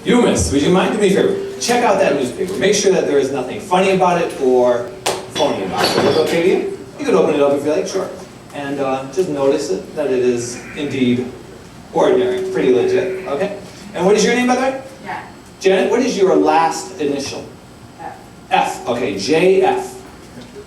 Hummus, would you mind? Do me a favor. Check out that newspaper. Make sure that there is nothing funny about it or phony about it. Is it okay to you? You could open it up if you like, sure. And just notice it, that it is indeed ordinary, pretty legit, okay? And what is your name, by the way? Yeah. Janet, what is your last initial? F. F, okay, JF.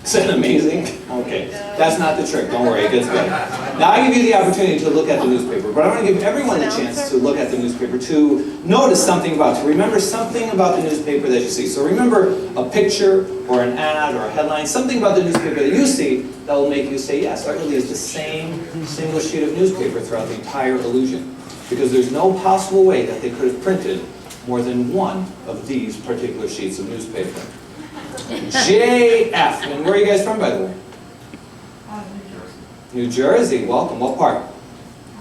Isn't that amazing? Okay, that's not the trick, don't worry, it gets better. Now I give you the opportunity to look at the newspaper, but I want to give everyone the chance to look at the newspaper, to notice something about it, to remember something about the newspaper that you see. So remember a picture, or an ad, or a headline, something about the newspaper that you see that will make you say yes. That really is the same single sheet of newspaper throughout the entire illusion. Because there's no possible way that they could have printed more than one of these particular sheets of newspaper. JF, and where are you guys from, by the way? New Jersey. New Jersey, welcome. What part?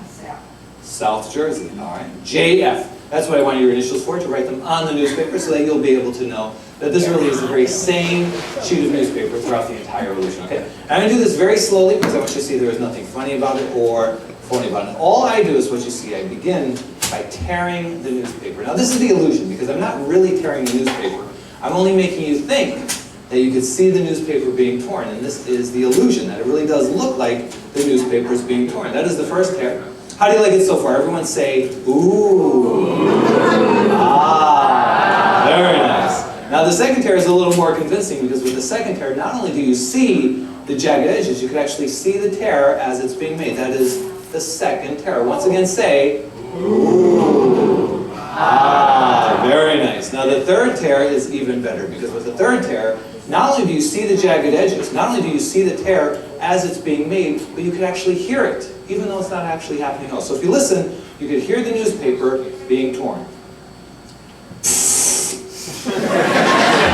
South. South Jersey, all right. JF, that's what I wanted your initials for, to write them on the newspaper so that you'll be able to know that this really is the very same sheet of newspaper throughout the entire illusion, okay? And I'm going to do this very slowly because I want you to see there is nothing funny about it or phony about it. All I do is what you see. I begin by tearing the newspaper. Now this is the illusion because I'm not really tearing the newspaper. I'm only making you think that you could see the newspaper being torn, and this is the illusion, that it really does look like the newspaper is being torn. That is the first tear. How do you like it so far? Everyone say, ooh. Ah, very nice. Now the second tear is a little more convincing because with the second tear, not only do you see the jagged edges, you can actually see the tear as it's being made. That is the second tear. Once again say, ooh. Ah, very nice. Now the third tear is even better because with the third tear, not only do you see the jagged edges, not only do you see the tear as it's being made, but you can actually hear it, even though it's not actually happening else. So if you listen, you could hear the newspaper being torn. You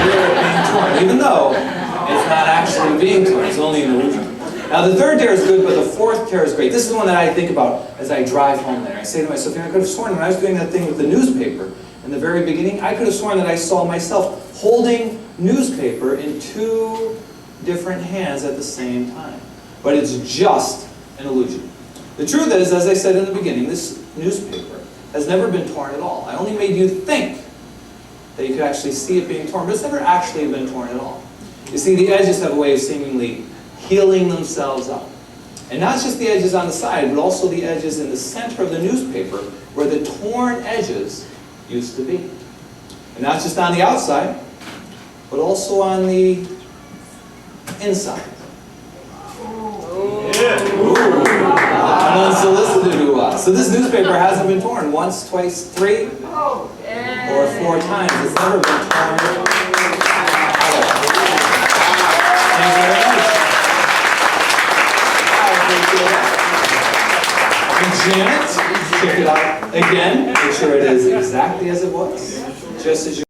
hear it being torn, even though it's not actually being torn. It's only an illusion. Now the third tear is good, but the fourth tear is great. This is the one that I think about as I drive home there. I say to myself, I could have sworn when I was doing that thing with the newspaper in the very beginning, I could have sworn that I saw myself holding newspaper in two different hands at the same time. But it's just an illusion. The truth is, as I said in the beginning, this newspaper has never been torn at all. I only made you think that you could actually see it being torn, but it's never actually been torn at all. You see, the edges have a way of seemingly healing themselves up. And not just the edges on the side, but also the edges in the center of the newspaper where the torn edges used to be. And not just on the outside, but also on the inside. Ooh. An unsolicited ooh. So this newspaper hasn't been torn once, twice, three, or four times. It's never been torn. Thank you very much. And Janet, check it out again. Make sure it is exactly as it was. Just as you